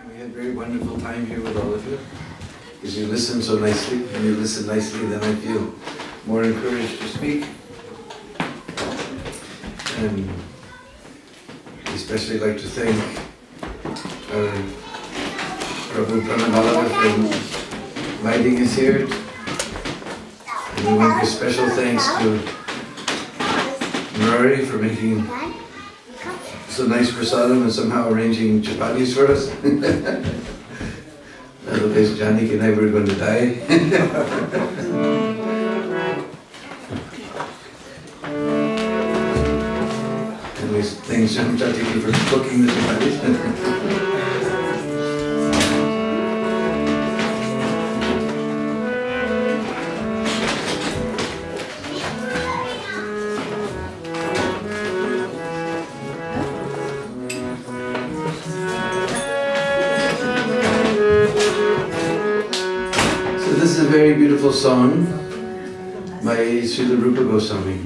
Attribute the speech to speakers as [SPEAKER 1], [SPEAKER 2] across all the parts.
[SPEAKER 1] We had a very wonderful time here with all of you. Because you listen so nicely, and you listen nicely, then I feel more encouraged to speak. And I especially like to thank our Prabhu Prabhu for inviting us here. And we want to give special thanks to Murray for making so nice prasadam and somehow arranging chapatis for us. Otherwise Janik and I were going to die. Anyways, thanks Janaki for cooking the chapatis. This is a very beautiful song by Srila Rupa Goswami.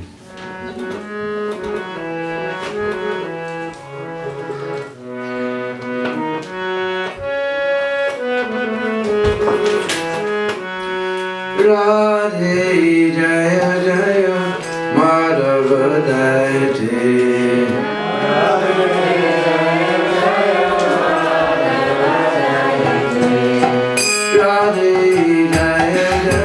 [SPEAKER 1] Radhe Jaya Jaya Madhava Dayate Radhe Radhe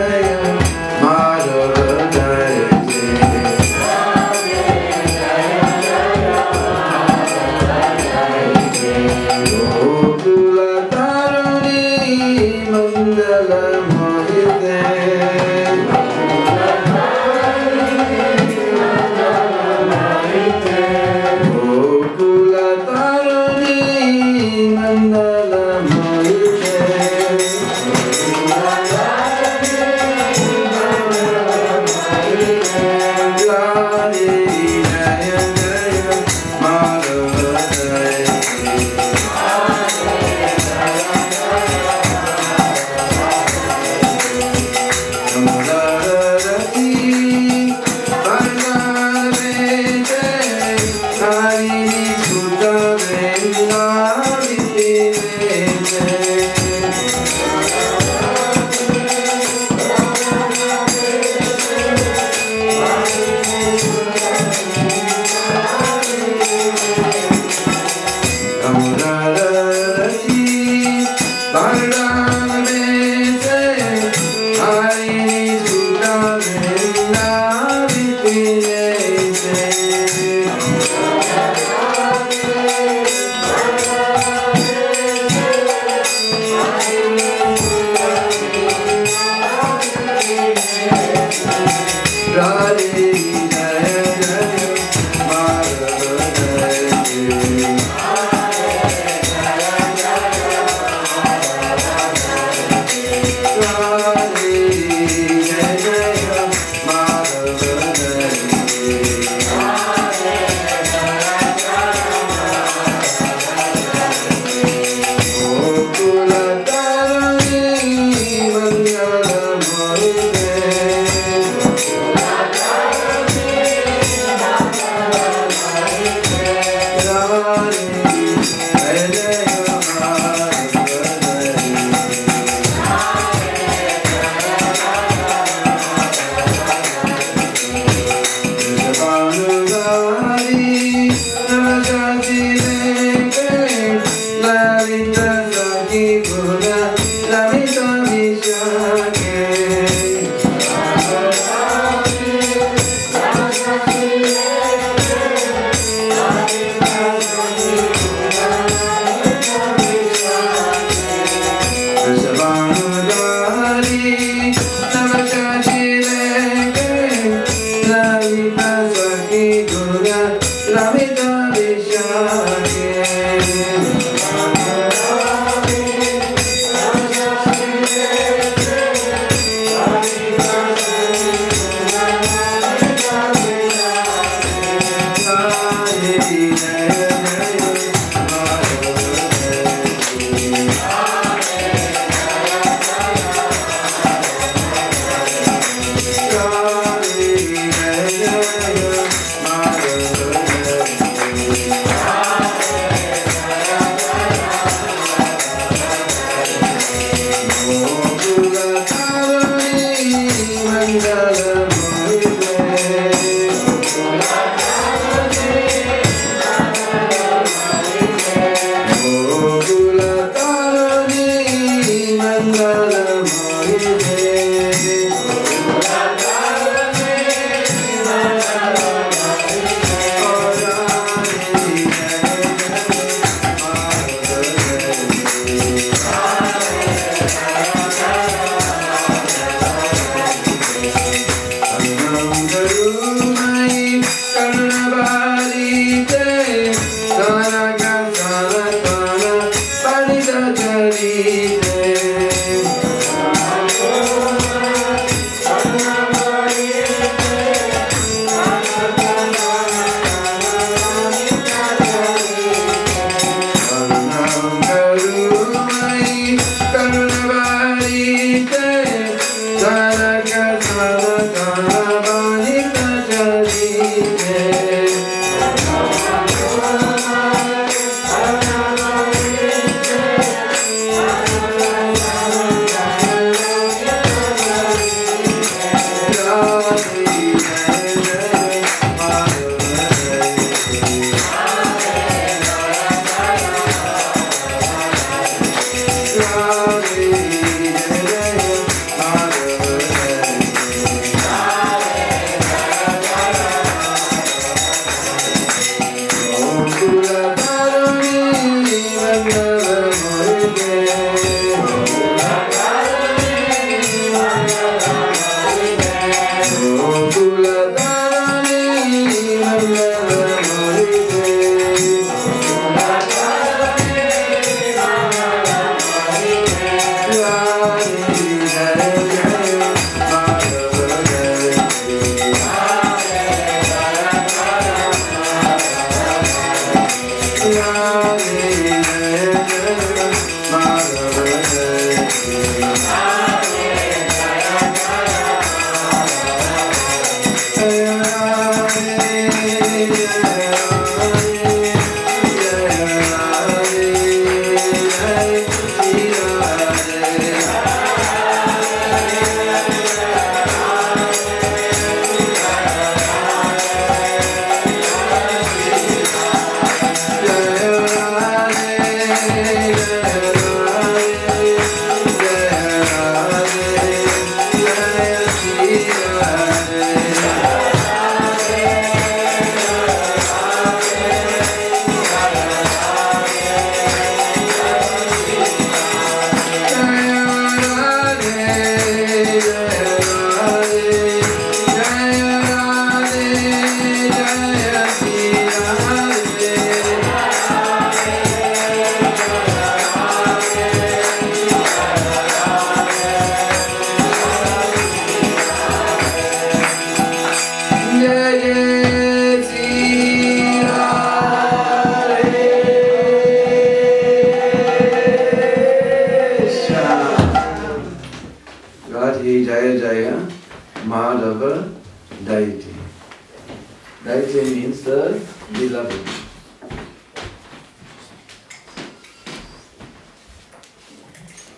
[SPEAKER 1] beloved.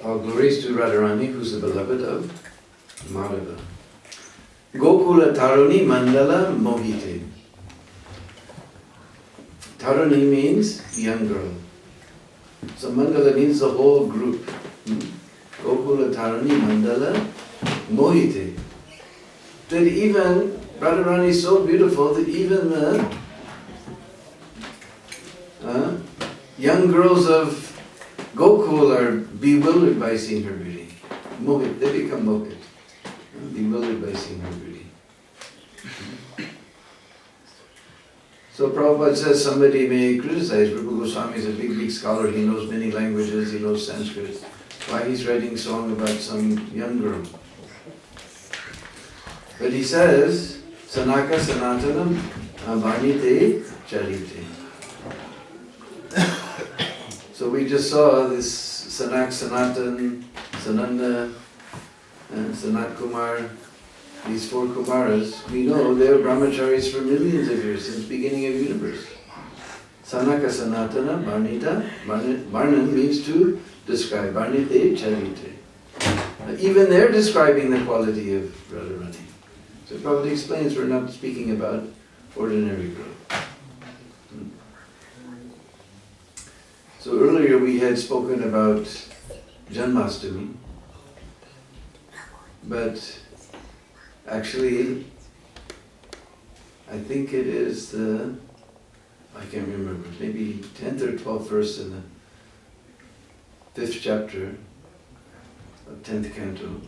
[SPEAKER 1] All glories to Radharani, who's the beloved of Madhava. Gokula Taruni Mandala Mohite. Taruni means young girl. So Mandala means the whole group. Gokula Taruni Mandala Mohite. That even Radharani is so beautiful that even the young girls of Gokul are bewildered by seeing her beauty. Mohit, they become mohit. Bewildered by seeing her beauty. So Prabhupada says somebody may criticize Rupa Goswami is a big scholar, he knows many languages, he knows Sanskrit. Why he's writing a song about some young girl? But he says, Sanaka Sanatanam Bhanite Charite. So we just saw this Sanak, Sanatan, Sananda, and Sanat Kumar, these four Kumaras. We know they are brahmacharis for millions of years, since the beginning of the universe. Sanaka Sanatana Bharnita, Bharnan means to describe, Bharnite Charite. Even they're describing the quality of Radharani. So it probably explains we're not speaking about ordinary girl. So earlier we had spoken about Janmashtami, but actually I think it is the, I can't remember, maybe 10th or 12th verse in the 5th chapter of 10th canto.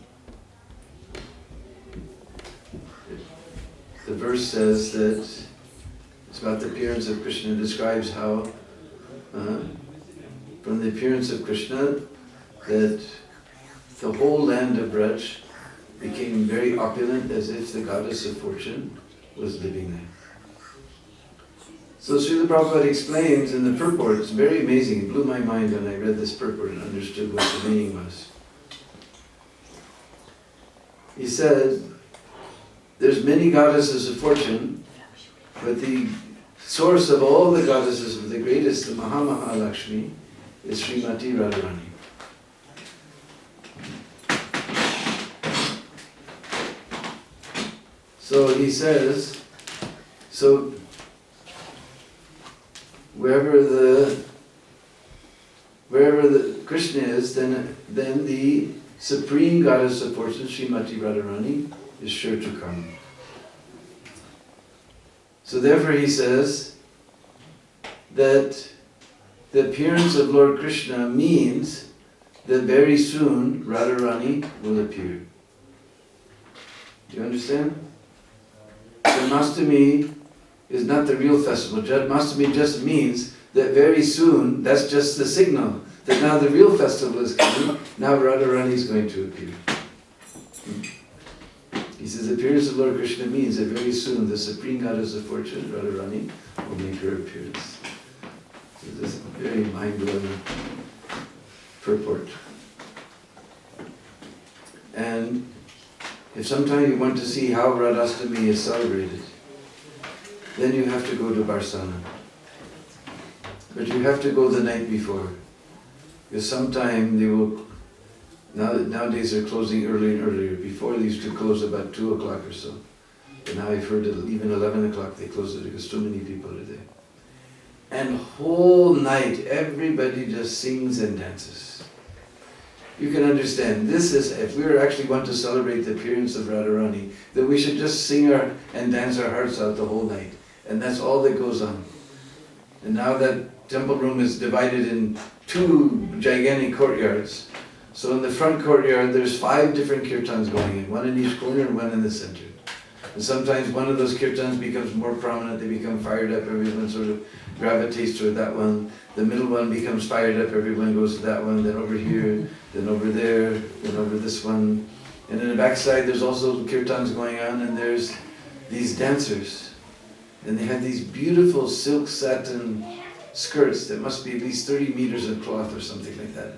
[SPEAKER 1] The verse says that it's about the appearance of Krishna, describes how from the appearance of Krishna that the whole land of Braj became very opulent, as if the goddess of fortune was living there. So Srila Prabhupada explains in the purport, it's very amazing, it blew my mind when I read this purport and understood what the meaning was. He said, there's many goddesses of fortune, but the source of all the goddesses, of the greatest, the Mahalakshmi, is Srimati Radharani. So he says, so wherever the Krishna is, then the supreme goddess of fortune, Srimati Radharani, is sure to come. So therefore he says that the appearance of Lord Krishna means that very soon Radharani will appear. Do you understand? Janmashtami is not the real festival. Janmashtami just means that very soon, that's just the signal that now the real festival is coming, now Radharani is going to appear. He says the appearance of Lord Krishna means that very soon the supreme goddess of fortune, Radharani, will make her appearance. So this is a very mind-blowing purport. And if sometime you want to see how Radhastami is celebrated, then you have to go to Barsana. But you have to go the night before. Because sometime they will, nowadays they're closing earlier and earlier. Before they used to close about 2 o'clock or so. But now I've heard that even 11 o'clock they close it because too many people are there. And whole night everybody just sings and dances. You can understand, this is, if we actually want to celebrate the appearance of Radharani, then we should just sing and dance our hearts out the whole night. And that's all that goes on. And now that temple room is divided in 2 gigantic courtyards. So in the front courtyard there's 5 different kirtans going in, 1 in each corner and 1 in the center. And sometimes one of those kirtans becomes more prominent, they become fired up, everyone sort of gravitates toward that one. The middle one becomes fired up, everyone goes to that one, then over here, then over there, then over this one. And in the backside there's also kirtans going on, and there's these dancers. And they have these beautiful silk satin skirts that must be at least 30 meters of cloth or something like that.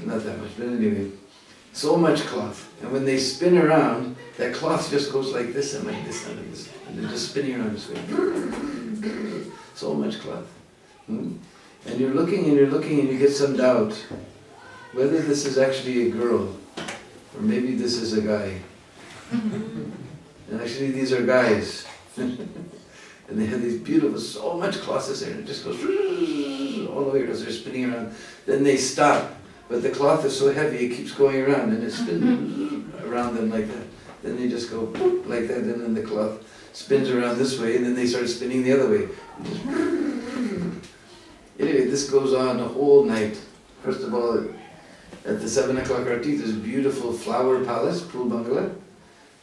[SPEAKER 1] Not that much, but anyway. So much cloth. And when they spin around, that cloth just goes like this and like this and like this. And they're just spinning around this way. So much cloth. And you're looking and you get some doubt whether this is actually a girl or maybe this is a guy. And actually these are guys. And they have these beautiful, so much cloth is there, and it just goes all the way as they're spinning around. Then they stop, but the cloth is so heavy it keeps going around and it spins around them like that. Then they just go like that, and then the cloth spins around this way, and then they start spinning the other way. Anyway, this goes on the whole night. First of all, at the 7 o'clock arti, there's a beautiful flower palace, Pool Bungalow.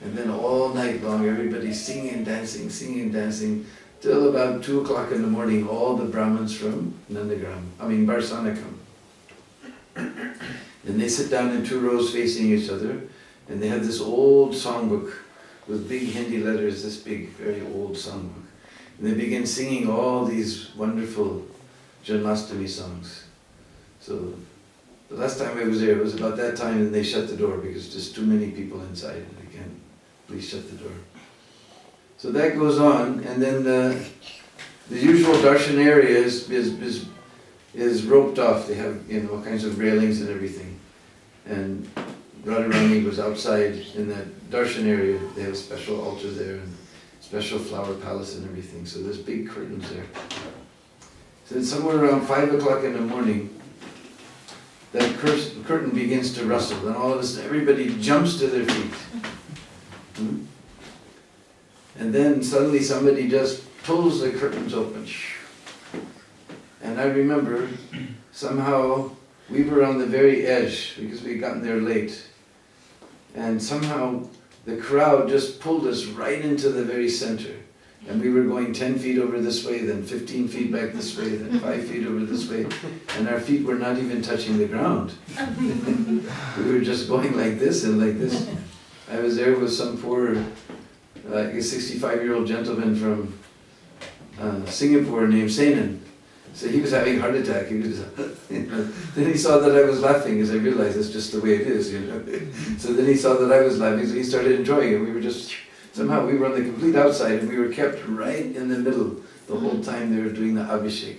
[SPEAKER 1] And then all night long, everybody's singing and dancing, till about 2 o'clock in the morning, all the Brahmins from Barsana come. And they sit down in 2 rows facing each other, and they have this old songbook with big Hindi letters, this big, very old songbook. And they begin singing all these wonderful Janmashtami songs. So the last time I was there, it was about that time, and they shut the door because there's too many people inside. And they can't, please shut the door. So that goes on, and then the usual darshan area is roped off. They have all kinds of railings and everything. And Radharani was outside in that darshan area. They have a special altar there and special flower palace and everything. So there's big curtains there. So somewhere around 5 o'clock in the morning, that curtain begins to rustle, and all of a sudden everybody jumps to their feet. And then suddenly somebody just pulls the curtains open. And I remember somehow we were on the very edge because we had gotten there late. And somehow the crowd just pulled us right into the very center. And we were going 10 feet over this way, then 15 feet back this way, then 5 feet over this way. And our feet were not even touching the ground. We were just going like this and like this. I was there with some poor, like a 65-year-old gentleman from Singapore named Senan. So he was having a heart attack. He was, Then he saw that I was laughing, as I realized that's just the way it is. So then he saw that I was laughing, so he started enjoying it. We were just, somehow we were on the complete outside, and we were kept right in the middle the whole time they were doing the Abhishek.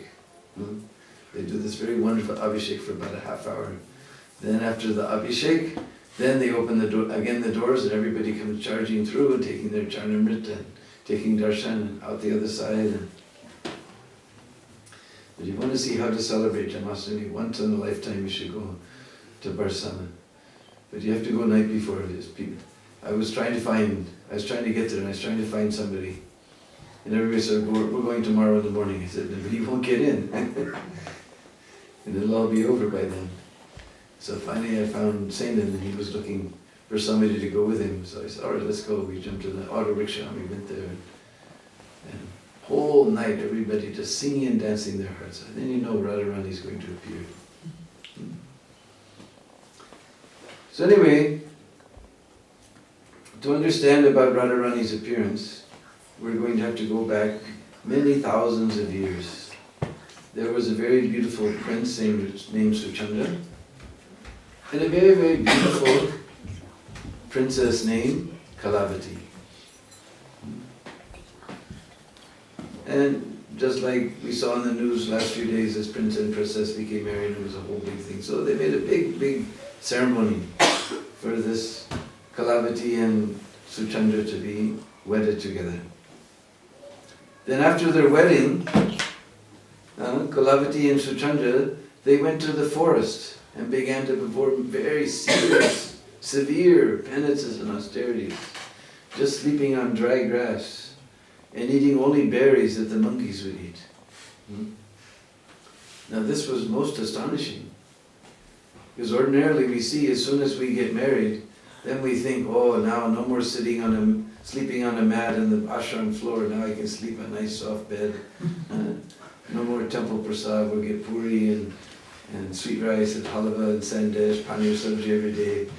[SPEAKER 1] They do this very wonderful Abhishek for about a half hour. Then after the Abhishek, then they open the doors, and everybody comes charging through and taking their charnamrit and taking darshan out the other side. If you want to see how to celebrate Janmashtami, once in a lifetime you should go to Barsana. But you have to go night before this. I was trying to get there, and I was trying to find somebody. And everybody said, we're going tomorrow in the morning. I said, but you won't get in. And it'll all be over by then. So finally I found Senan, and he was looking for somebody to go with him. So I said, all right, let's go. We jumped in the auto rickshaw, and we went there. And whole night, everybody just singing and dancing their hearts out. Then you know Radharani is going to appear. So anyway, to understand about Radharani's appearance, we're going to have to go back many thousands of years. There was a very beautiful prince named Suchandra, and a very, very beautiful princess named Kalavati. And just like we saw in the news last few days, this prince and princess became married, and it was a whole big thing. So they made a big, big ceremony for this Kalavati and Suchandra to be wedded together. Then after their wedding, Kalavati and Suchandra, they went to the forest and began to perform very serious, severe penances and austerities, just sleeping on dry grass and eating only berries that the monkeys would eat. Now this was most astonishing, because ordinarily we see as soon as we get married, then we think, oh, now no more sleeping on a mat in the ashram floor, now I can sleep on a nice soft bed. No more temple prasad, we'll get puri and sweet rice and halava and sandesh, paneer sabji every day.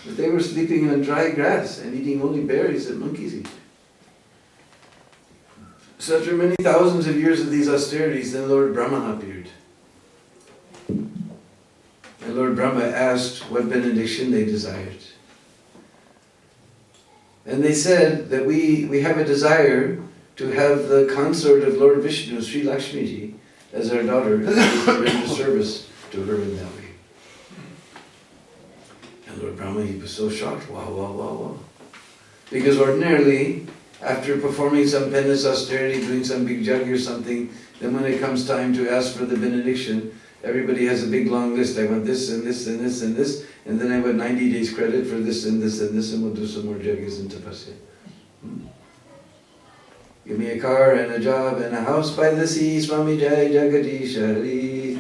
[SPEAKER 1] But they were sleeping on dry grass and eating only berries that monkeys eat. So after many thousands of years of these austerities, then Lord Brahma appeared. And Lord Brahma asked what benediction they desired. And they said that we have a desire to have the consort of Lord Vishnu, Sri Lakshmi Ji, as our daughter, and to render service to her in that way. And Lord Brahma, he was so shocked. Wow, wow, wow, wow. Because ordinarily, after performing some penance austerity, doing some big jug or something, then when it comes time to ask for the benediction, everybody has a big long list. I want this and this and this and this, and then I want 90 days credit for this and this and this, and we'll do some more juggies and tapasya. Give me a car and a job and a house by the sea, Swami Jai Jagadish Hari.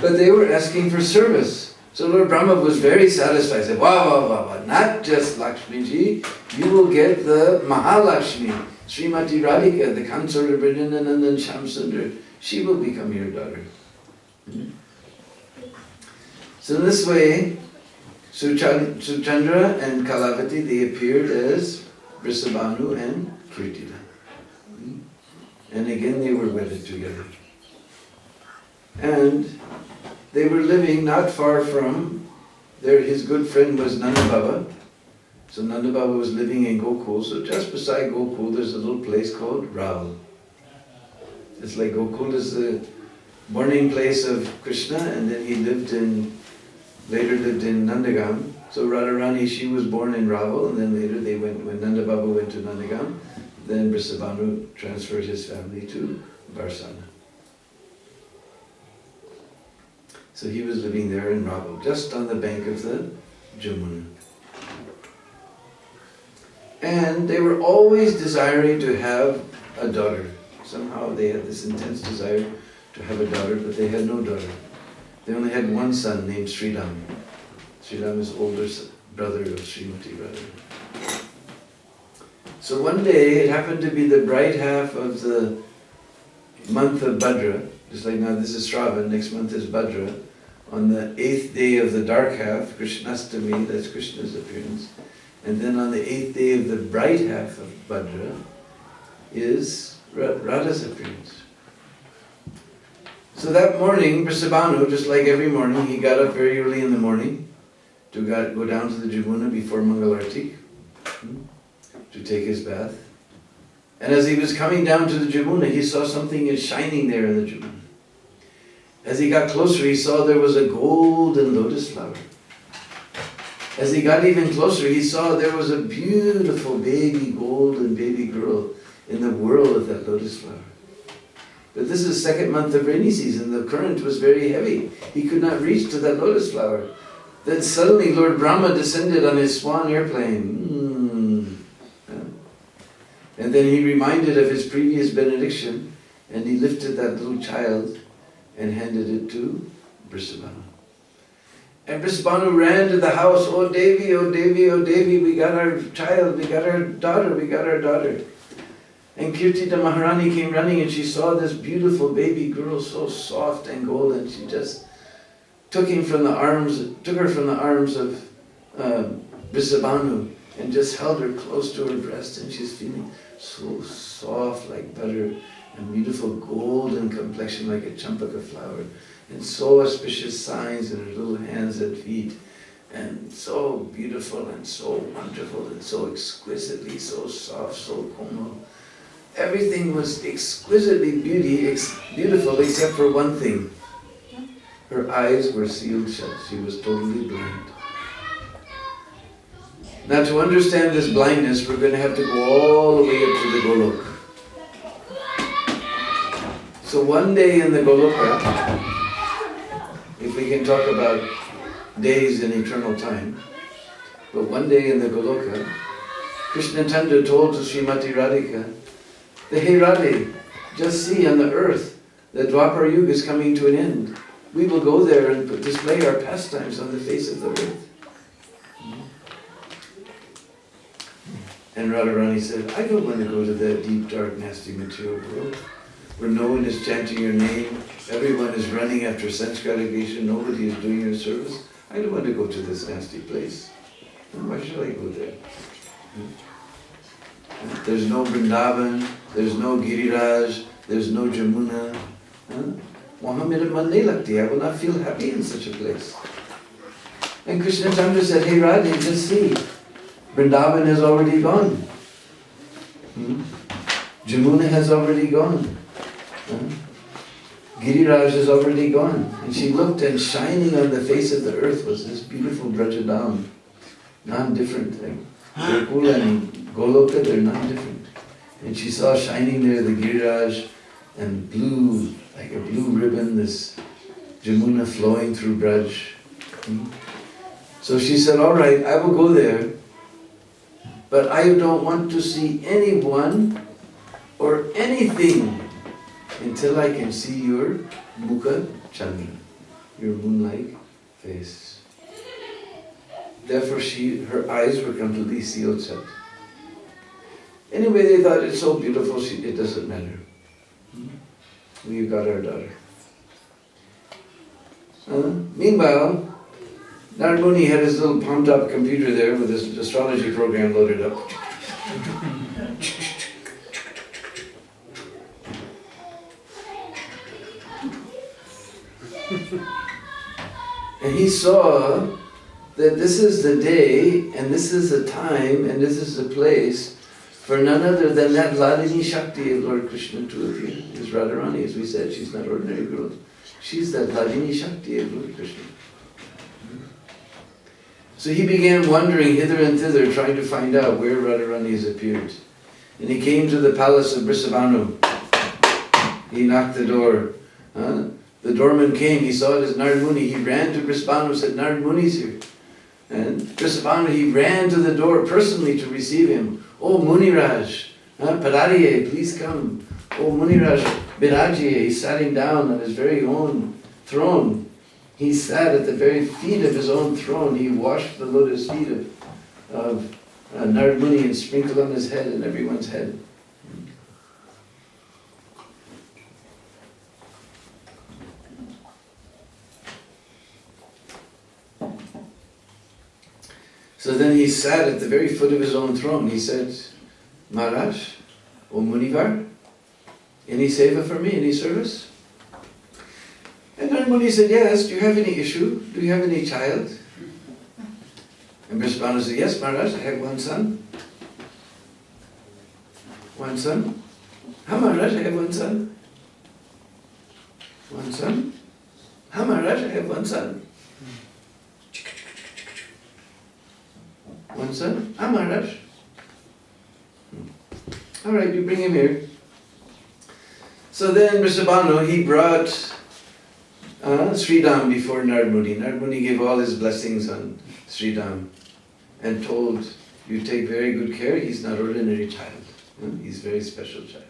[SPEAKER 1] But they were asking for service. So Lord Brahma was very satisfied. He said, wow, wow, wow, wow, not just Lakshmi Ji, you will get the Mahalakshmi, Srimati Radhika, the consort of Vrindanananda and Shamsundar. She will become your daughter. So in this way, Suchandra and Kalavati, they appeared as Vrisabhanu and Kirtila. And again they were wedded together. And they were living not far from there. His good friend was Nanda Baba. So Nanda Baba was living in Gokul. So just beside Gokul there's a little place called Raval. It's like Gokul is the borning place of Krishna, and then he later lived in Nandagam. So Radharani, she was born in Raval, and then later they went, when Nanda Baba went to Nandagam, then Vrisabhanu transferred his family to Varsana. So he was living there in Raval, just on the bank of the Jamuna. And they were always desiring to have a daughter. Somehow they had this intense desire to have a daughter, but they had no daughter. They only had one son named Sridham. Sridham is older brother of Srimati Radha. So one day, it happened to be the bright half of the month of Bhadra, just like now this is Shravan, next month is Bhadra. On the 8th day of the dark half, Krishnastami, that's Krishna's appearance. And then on the 8th day of the bright half of Bhadra is Radha's appearance. So that morning, Vrisabhanu, just like every morning, he got up very early in the morning to go down to the Jamuna before Mangalarti to take his bath. And as he was coming down to the Jamuna, he saw something shining there in the Jamuna. As he got closer, he saw there was a golden lotus flower. As he got even closer, he saw there was a beautiful baby, golden baby girl in the whirl of that lotus flower. But this is the second month of rainy season. The current was very heavy. He could not reach to that lotus flower. Then suddenly Lord Brahma descended on his swan airplane. And then he reminded of his previous benediction, and he lifted that little child and handed it to Vrisabhanu. And Vrisabhanu ran to the house, oh Devi, oh Devi, oh Devi, we got our child, we got our daughter, we got our daughter. And Kirtita Maharani came running, and she saw this beautiful baby girl, so soft and golden. She just took her from the arms of Vrisabhanu and just held her close to her breast, and she's feeling so soft like butter and beautiful golden complexion like a champaka flower, and so auspicious signs in her little hands and feet, and so beautiful and so wonderful and so exquisitely, so soft, so komal. Everything was exquisitely beautiful except for one thing. Her eyes were sealed shut. She was totally blind. Now to understand this blindness, we're going to have to go all the way up to the Golok. So one day in the Goloka, if we can talk about days in eternal time, but one day in the Goloka, Krishna Tanda told to Srimati Radhika, that, hey Radhe, just see on the earth, the Dwapara Yuga is coming to an end. We will go there and display our pastimes on the face of the earth. And Radharani said, I don't want to go to that deep, dark, nasty material world, where no one is chanting your name, everyone is running after sense gratification, nobody is doing your service. I don't want to go to this nasty place. Why should I go there? There's no Vrindavan, there's no Giriraj, there's no Jamuna. I will not feel happy in such a place. And Krishna Chandra said, hey Radhe, just see, Vrindavan has already gone. Jamuna has already gone. Giriraj is already gone. And she looked, and shining on the face of the earth was this beautiful Vrajadam. Non-different thing. Gokula and Goloka, they're non-different. And she saw shining there the Giriraj and blue, like a blue ribbon, this Jamuna flowing through Braj. So she said, all right, I will go there, but I don't want to see anyone or anything until I can see your Mukha Chandra, your moon-like face. Therefore her eyes were completely sealed shut. Anyway, they thought it's so beautiful, it doesn't matter. We've got our daughter. Meanwhile, Narad Muni had his little palm-top computer there with his astrology program loaded up. And he saw that this is the day, and this is the time, and this is the place for none other than that Ladini Shakti of Lord Krishna to appear. Is Radharani, as we said, she's not ordinary girl. She's that Ladini Shakti of Lord Krishna. So he began wandering hither and thither, trying to find out where Radharani has appeared. And he came to the palace of Brisabhanu. He knocked the door. The doorman came, he saw it as Narad Muni. He ran to Brisabhanu and said, Narad Muni's here. And Brisabhanu, he ran to the door personally to receive him. Oh Muniraj, Padariye, please come. Oh Muniraj, Birajiye, he sat him down on his very own throne. He sat at the very feet of his own throne. He washed the lotus feet of Narad Muni and sprinkled on his head and everyone's head. So then he sat at the very foot of his own throne. He said, Maharaj, O Munivar, any seva for me, any service? And Narad Muni said, yes, do you have any issue? Do you have any child? And Brisabhanu said, yes, Maharaj, I have one son. One son? How, Maharaj, I have one son? One son? How, Maharaj, I have one son? One son? Ah, Maharaj. All right, you bring him here. So then Brisabhanu, he brought Sridham before Narad Muni. Narad Muni gave all his blessings on Sridham and told, you take very good care, he's not ordinary child. He's a very special child.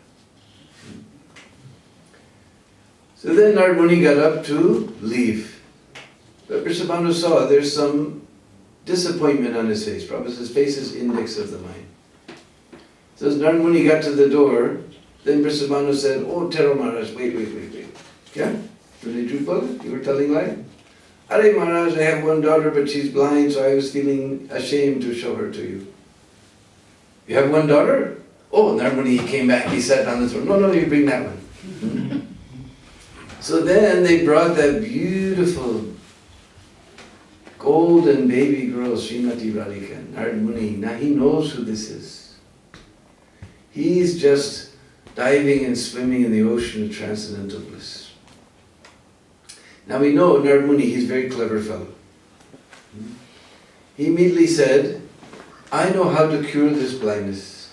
[SPEAKER 1] So then Narad Muni got up to leave. But Brisabhanu saw there's some disappointment on his face. Prabhupada says, face is index of the mind. So as Narad Muni got to the door, then Brisabhanu said, oh, Tero Maharaj, wait. Yeah? You were telling lie? Are Maharaj, I have one daughter, but she's blind, so I was feeling ashamed to show her to you. You have one daughter? Oh, Narad Muni came back, he sat on the throne. No, you bring that one. So then they brought that beautiful golden baby girl, Srimati Radhika, Narad Muni. Now he knows who this is. He's just diving and swimming in the ocean of transcendental bliss. Now we know Narad Muni, he's a very clever fellow. He immediately said, I know how to cure this blindness.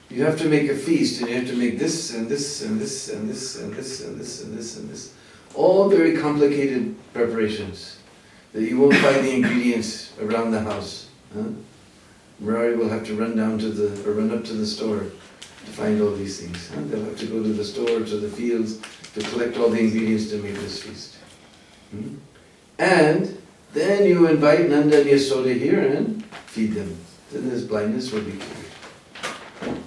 [SPEAKER 1] You have to make a feast, and you have to make this and this and this and this and this and this and this and this. All very complicated preparations that you won't find the ingredients around the house. Murari will have to run up to the store to find all these things. They'll have to go to the store, to the fields, to collect all the ingredients to make this feast. And then you invite Nanda and Yasoda here and feed them. Then this blindness will be cured.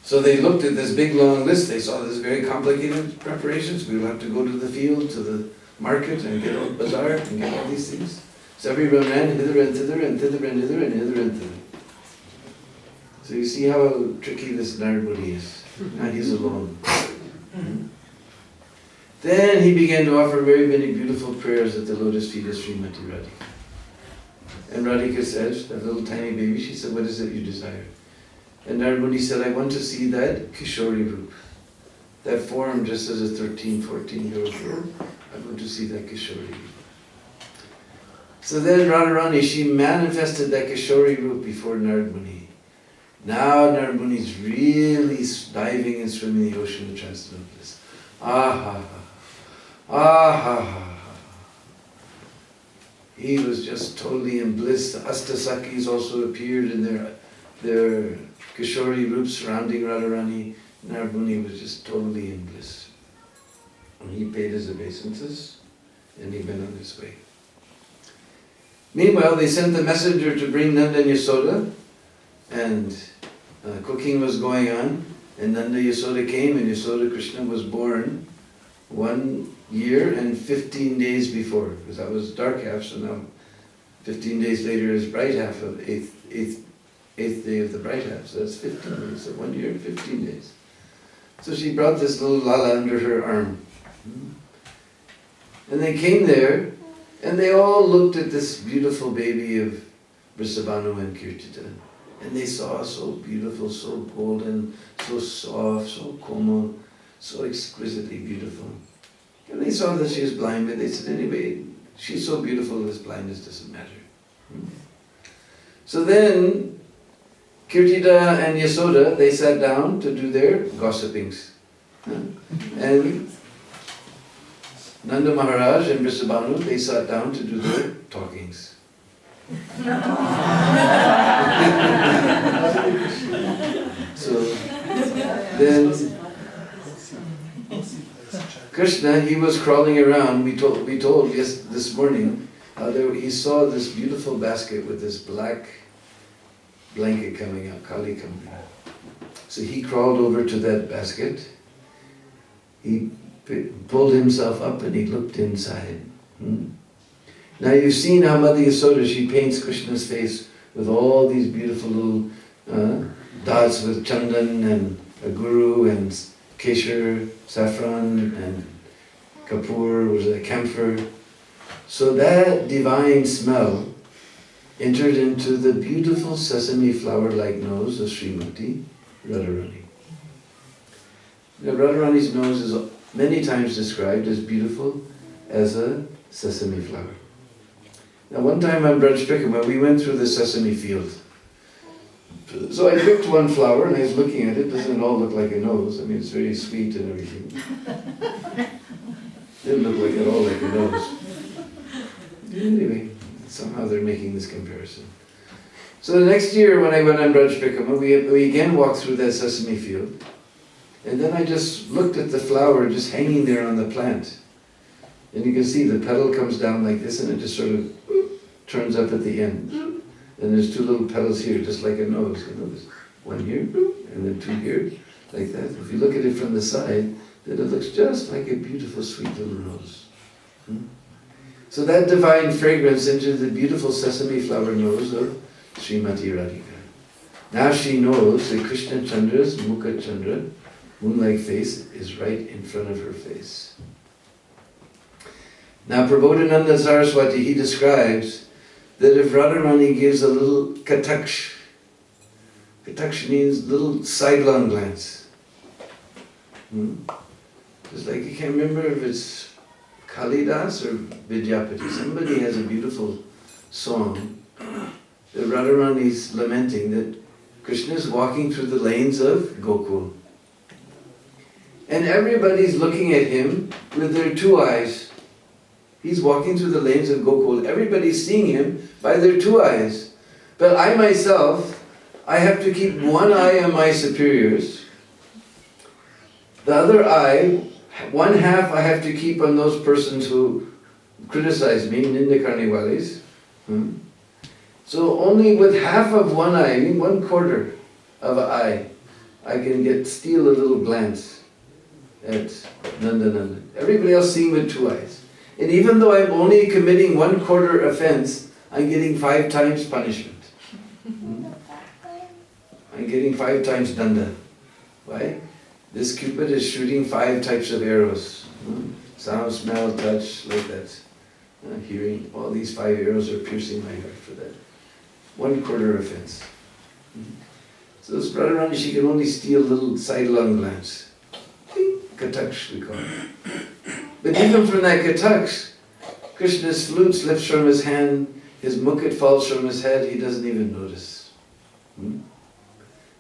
[SPEAKER 1] So they looked at this big long list. They saw this very complicated preparations. We will have to go to the field, to the market, and get all bazaar and get all these things. So everyone ran hither and thither and thither and hither and hither and thither. So you see how tricky this Narad Muni is. Now he's alone. Then he began to offer very many beautiful prayers at the lotus feet of Srimati Radhika. And Radhika said, that little tiny baby, she said, what is it you desire? And Narad Muni said, I want to see that Kishori Roop. That form just as a 13, 14-year-old girl. I want to see that Kishori Roop. So then Radharani, she manifested that Kishori Roop before Narad Muni. Now Narad Muni is really diving and swimming in the ocean of transcendental bliss. He was just totally in bliss. The Astasakis also appeared in their Kishori Roops surrounding Radharani. Narad Muni was just totally in bliss. And he paid his obeisances and he went on his way. Meanwhile, they sent the messenger to bring Nanda and Yasoda, and cooking was going on, and Nanda Yasoda came, and Yasoda Krishna was born 1 year and 15 days before, because that was dark half, so now 15 days later is bright half of eighth day of the bright half, so that's 15 days, so 1 year and 15 days. So she brought this little Lala under her arm. And they came there, and they all looked at this beautiful baby of Vrisabhanu and Kirtita. And they saw so beautiful, so golden, so soft, so komal, so exquisitely beautiful. And they saw that she was blind, but they said, anyway, she's so beautiful, this blindness doesn't matter. So then, Kirtita and Yasoda, they sat down to do their gossipings. And Nanda Maharaj and Vrisabhanu, they sat down to do their talkings. So then Krishna, he was crawling around. We told this morning how he saw this beautiful basket with this black blanket coming out, Kali coming out. So he crawled over to that basket. He pulled himself up and he looked inside. Now you've seen how Mother Yasoda, she paints Krishna's face with all these beautiful little dots with chandan and a guru and keshar, saffron and kapur, was a camphor. So that divine smell entered into the beautiful sesame flower-like nose of Srimati Radharani. Now Radharani's nose is many times described as beautiful as a sesame flower. Now one time on Braj Pikama, we went through the sesame field. So I picked one flower and I was looking at it. Doesn't it all look like a nose? I mean, it's very sweet and everything. Didn't look like at all like a nose. Anyway, somehow they're making this comparison. So the next year when I went on Braj Pikama, we again walked through that sesame field. And then I just looked at the flower just hanging there on the plant. And you can see the petal comes down like this and it just sort of turns up at the end. And there's two little petals here, just like a nose. You know, there's one here and then two here, like that. If you look at it from the side, then it looks just like a beautiful, sweet little nose. So that divine fragrance entered the beautiful sesame flower nose of Srimati Radhika. Now she knows that Krishna Chandra's Mukha Chandra, moon-like face, is right in front of her face. Now Prabodhananda Saraswati, he describes that if Radharani gives a little kataksh, kataksh means little sidelong glance. It's like, you can't remember if it's Kalidas or Vidyapati. Somebody has a beautiful song that Radharani's lamenting that Krishna is walking through the lanes of Gokul. And everybody's looking at him with their two eyes. He's walking through the lanes of Gokul. Everybody's seeing him by their two eyes. But I myself, I have to keep one eye on my superiors. The other eye, one half I have to keep on those persons who criticize me, Ninda Karniwalis. So only with half of one eye, I mean 1/4 of an eye, I can steal a little glance at Nanda. Everybody else seeing with two eyes. And even though I'm only committing 1/4 offense, I'm getting 5 times punishment. I'm getting 5 times danda. Why? This Cupid is shooting 5 types of arrows. Sound, smell, touch, like that. Hearing, all these 5 arrows are piercing my heart for that. 1/4 offense. So this Radharani, she can only steal a little sidelong glance. Kataksh, we call it. But even from that kataksh, Krishna's flute slips from his hand, his mukut falls from his head, he doesn't even notice.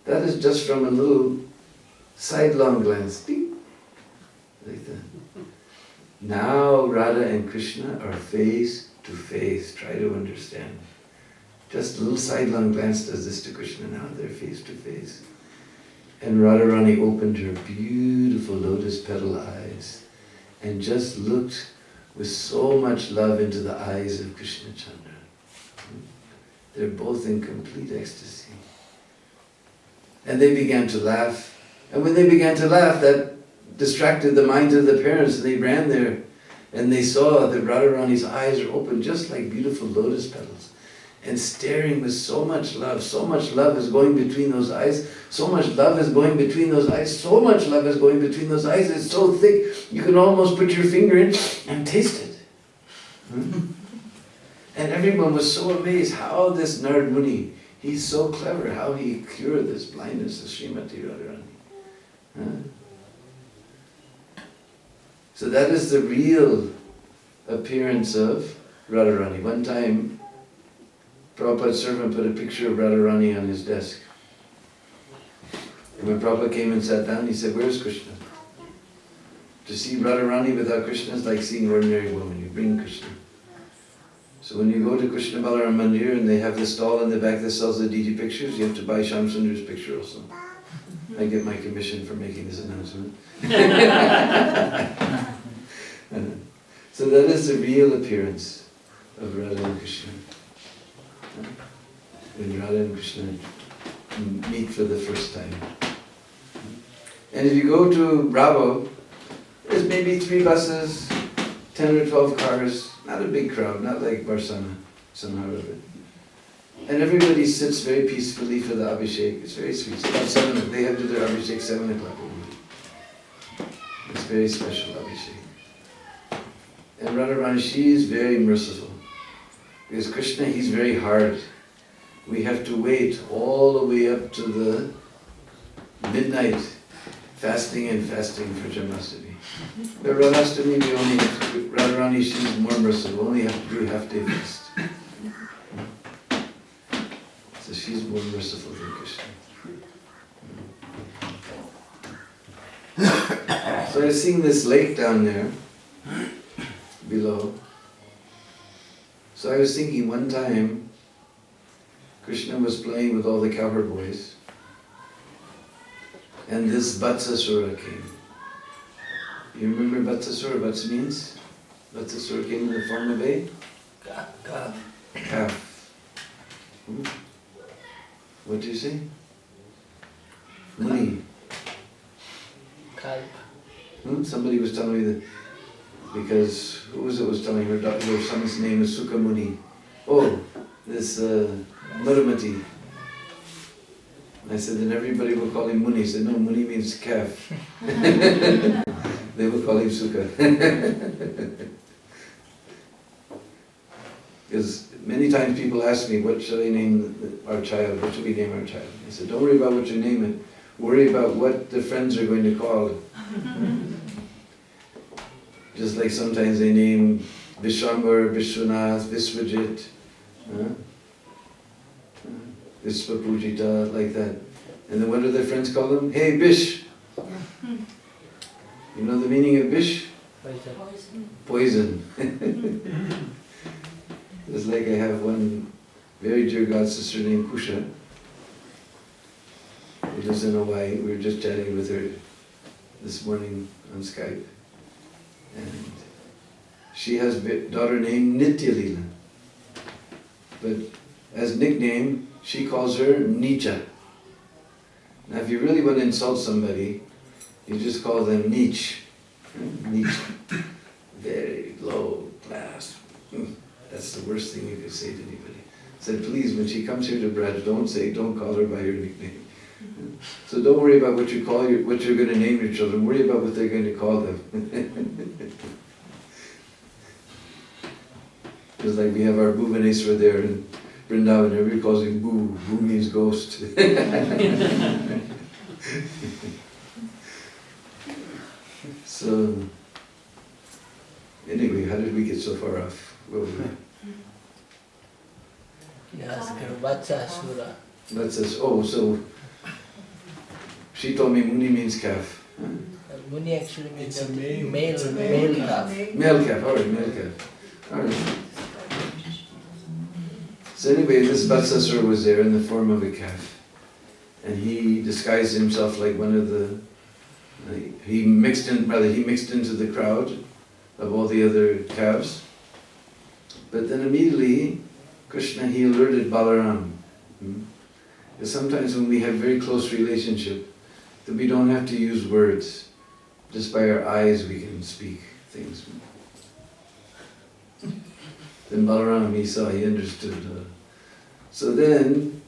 [SPEAKER 1] That is just from a little sidelong glance. Like that. Now Radha and Krishna are face to face. Try to understand. Just a little sidelong glance does this to Krishna. Now they're face to face. And Radharani opened her beautiful lotus petal eyes and just looked with so much love into the eyes of Krishna Chandra. They're both in complete ecstasy. And they began to laugh. And when they began to laugh, that distracted the minds of the parents, and they ran there and they saw that Radharani's eyes are open just like beautiful lotus petals and staring with so much love. So much love is going between those eyes. So much love is going between those eyes. So much love is going between those eyes. It's so thick you can almost put your finger in and taste it. And everyone was so amazed how this Narad Muni, he's so clever, how he cured this blindness of Srimati Radharani. So that is the real appearance of Radharani. One time, Prabhupada's servant put a picture of Radharani on his desk. And when Prabhupada came and sat down, he said, "Where's Krishna?" To see Radharani without Krishna is like seeing an ordinary woman. You bring Krishna. So when you go to Krishna Balaram Mandir and they have the stall in the back that sells the DD pictures, you have to buy Shyam Sundar's picture also. I get my commission for making this announcement. So that is the real appearance of Radha and Krishna. When Radha and Krishna meet for the first time. And if you go to Bravo, there's maybe 3 buses, 10 or 12 cars, not a big crowd, not like Barsana, somehow or other. And everybody sits very peacefully for the Abhishek. It's very sweet. It's about 7, they have to do their Abhishek 7 o'clock. It's very special Abhishek. And Radharani, she is very merciful. Because Krishna, he's very hard. We have to wait all the way up to the midnight, fasting for Janmashtami. But Radhastami, we only have to do, Radharani, she's more merciful, we only have to do half-day fast. So she's more merciful than Krishna. So I was seeing this lake down there, below. So I was thinking one time, Krishna was playing with all the cowherd boys, and this Vatsasura came. You remember Vatsasura? Vats means? Vatsasura came in the form of a? Calf. What do you say? Muni. Somebody was telling me that, because who was it was telling her son's name is Sukha Muni. Oh, this Muramati. I said, then everybody will call him Muni. He said, no, Muni means calf. They will call him Sukha. Because many times people ask me, what shall I name our child? What should we name our child? I said, don't worry about what you name it. Worry about what the friends are going to call it. Just like sometimes they name Vishwambar, Vishwanath, Viswajit, Vispapujita, like that. And then what do their friends call them? Hey, Bish! You know the meaning of Bish? Poison. It's like I have one very dear god sister named Kusha, who lives in Hawaii. We were just chatting with her this morning on Skype. And she has a daughter named Nitya Lila. But as nickname, she calls her Nicha. Now if you really want to insult somebody, you just call them Nich. Nicha. Very low class. That's the worst thing you could say to anybody. I said, please, when she comes here to Braj, don't call her by her nickname. So don't worry about what you're going to name your children. Worry about what they're going to call them. Just like we have our Bhubaneswar there in Vrindavan, everybody calls him Boo. Boo means ghost. So, anyway, how did we get so far off? Where were we?
[SPEAKER 2] Yes, Vatsa Sura.
[SPEAKER 1] So she told me Muni means calf. Huh?
[SPEAKER 2] Muni actually means
[SPEAKER 3] It's a male.
[SPEAKER 2] male
[SPEAKER 3] It's a
[SPEAKER 2] calf.
[SPEAKER 1] Male calf, alright, male calf. Alright. So anyway, this Vatsasura was there in the form of a calf. And he disguised himself like one of the, he mixed into the crowd of all the other calves. But then immediately, Krishna, he alerted Balaram. Because sometimes when we have very close relationship, that we don't have to use words. Just by our eyes we can speak things. Then Balaram, he saw, he understood. So then,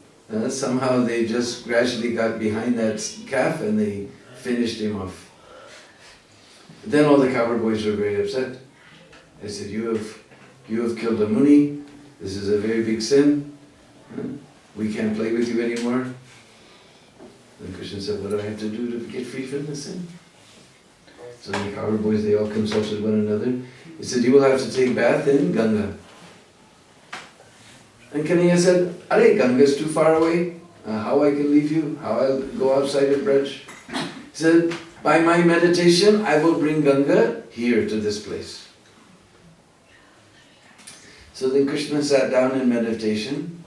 [SPEAKER 1] somehow they just gradually got behind that calf and they finished him off. Then all the cowherd boys were very upset. They said, you have killed a Muni, this is a very big sin, we can't play with you anymore. Then Krishna said, what do I have to do to get free from this sin? So the cowherd boys, they all consulted one another. He said, you will have to take bath in Ganga. And Kanhaiya said, Are Ganga is too far away. How I can leave you? How I'll go outside of Braj? He said, by my meditation, I will bring Ganga here to this place. So then Krishna sat down in meditation.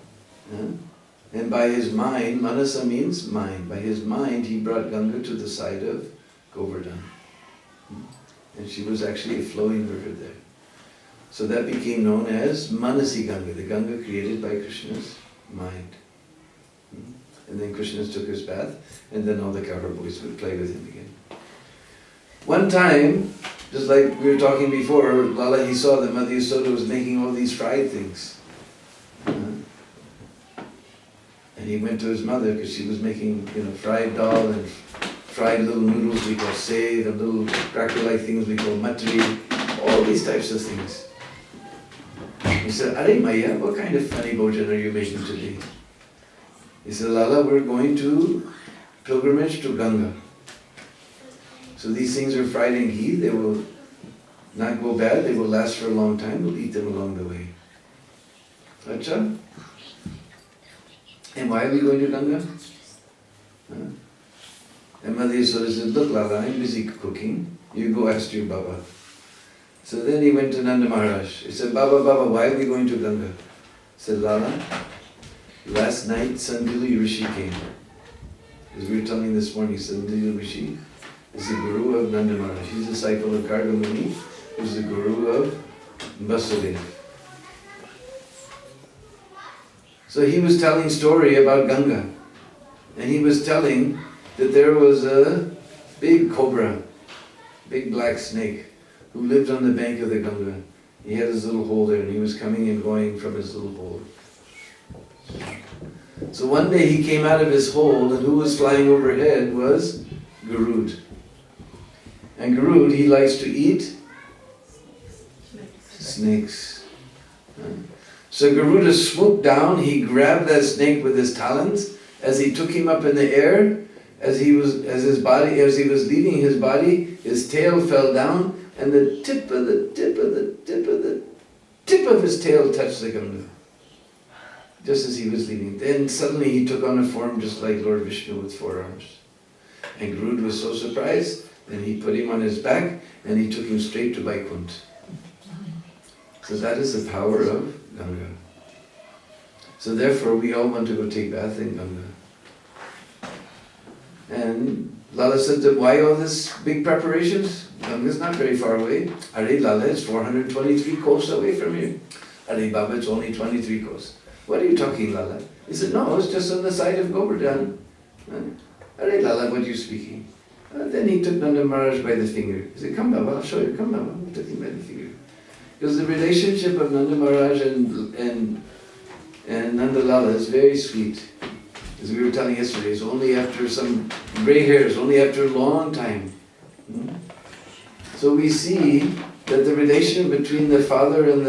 [SPEAKER 1] And by his mind, Manasa means mind. By his mind, he brought Ganga to the side of Govardhan. And she was actually a flowing river there. So that became known as Manasi Ganga, the Ganga created by Krishna's mind. And then Krishna took his bath, and then all the cowherd boys would play with him again. One time, just like we were talking before, Lala, he saw that Mother Yasoda was making all these fried things. And he went to his mother because she was making, fried dal and fried little noodles we call sev, and little cracker-like things we call matri, all these types of things. He said, Are Maya, what kind of funny bhojan are you making today? He said, Lala, we're going to pilgrimage to Ganga. So these things are fried in ghee, they will not go bad, they will last for a long time, we'll eat them along the way. Acha? And why are we going to Ganga? And Mother Yasoda said, look Lala, I'm busy cooking, you go ask your Baba. So then he went to Nanda Maharaj. He said, Baba, why are we going to Ganga? He said, Lala, last night Sandili Rishi came. As we were telling this morning, Sandili Rishi is the guru of Nanda Maharaj. He's a disciple of Garga Muni, who's the guru of Vasudeva. So he was telling a story about Ganga. And he was telling that there was a big cobra, big black snake, who lived on the bank of the Ganga. He had his little hole there and he was coming and going from his little hole. So one day he came out of his hole and who was flying overhead was Garud. And Garud, he likes to eat snakes. So Garuda swooped down, he grabbed that snake with his talons. As he took him up in the air, as he was leaving his body, his tail fell down, and the tip of his tail touched the Ganga, just as he was leaving. Then suddenly he took on a form just like Lord Vishnu with 4 arms. And Garud was so surprised, then he put him on his back, and he took him straight to Vaikuntha. So that is the power of Ganga. So therefore we all want to go take bath in Ganga. And Lala said, why all this big preparations? Ganga is not very far away. Are Lala, it's 423 kos away from here. Are Baba, it's only 23 kos. What are you talking, Lala? He said, no, it's just on the side of Govardhan. Are Lala, what are you speaking? Then he took Nanda Maharaj by the finger. He said, come Baba, I'll show you, come Baba. He took him by the finger. Because the relationship of Nanda Maharaj and Nanda Lala is very sweet. As we were telling yesterday, it's only after some grey hairs, only after a long time. So we see that the relation between the father and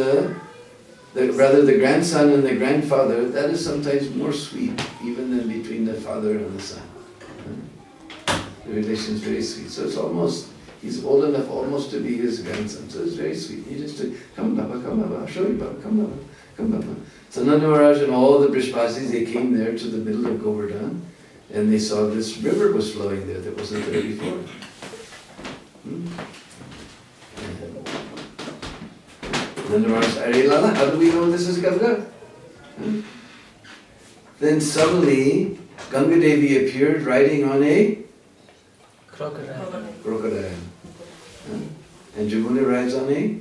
[SPEAKER 1] rather the grandson and the grandfather, that is sometimes more sweet even than between the father and the son. The relation is very sweet. So it's almost, he's old enough almost to be his grandson. So it's very sweet. He just said, come Baba, I'll show you Baba, come Baba, come Baba. So Nanda Maharaj and all the Brishbasis, they came there to the middle of Govardhan, and they saw this river was flowing there that wasn't there before. Nanda Maharaj said, Are Lala, how do we know this is Ganga? Then suddenly, Ganga Devi appeared riding on a crocodile. And Jamuna rides on a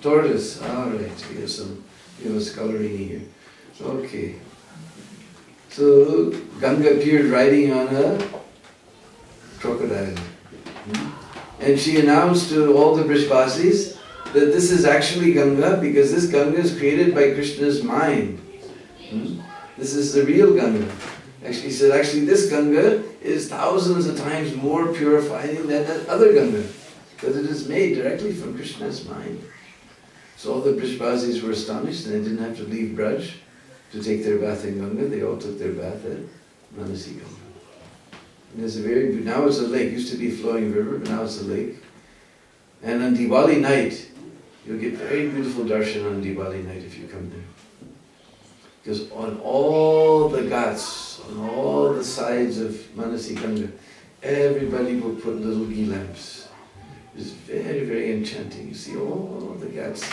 [SPEAKER 1] tortoise. All right, we have a scholarini here. Okay. So Ganga appeared riding on a crocodile. And she announced to all the Brishbasis that this is actually Ganga, because this Ganga is created by Krishna's mind. This is the real Ganga. Actually, he said, this Ganga is thousands of times more purifying than that other Ganga, because it is made directly from Krishna's mind. So all the Brishbasis were astonished, and they didn't have to leave Braj to take their bath in Ganga. They all took their bath at Manasi Ganga. And there's now it's a lake. It used to be a flowing river, but now it's a lake. And on Diwali night, you'll get very beautiful darshan on Diwali night if you come there. Because on all the ghats, on all the sides of Manasi Ganga, everybody will put little ghee lamps. It's very, very enchanting. You see all the ghats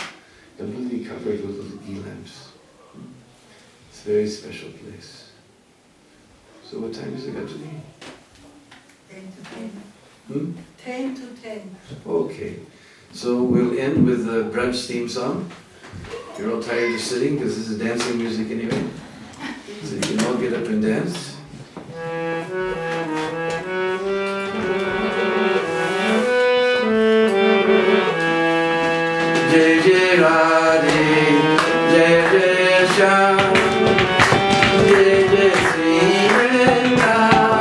[SPEAKER 1] completely covered with little ghee lamps. It's a very special place. So what time is it got to be?
[SPEAKER 3] 10 to 10. 10 to 10.
[SPEAKER 1] Okay. So we'll end with the Braj theme song. You're all tired of sitting because this is dancing music anyway. So you can all get up and dance. Jai Jai Radhe, Jai Jai Shyam, Jai Jai Sri Vrindavan.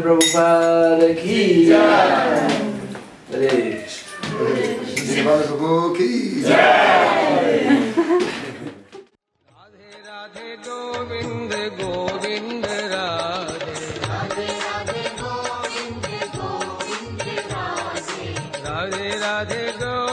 [SPEAKER 4] Prabhupada ki jai. Hare Krishna.
[SPEAKER 1] Bandhu Prabhu ki jai.
[SPEAKER 5] Radhe Radhe Govind Govind Radhe. Radhe Radhe Govind Govind Radhe. Radhe Radhe Govind.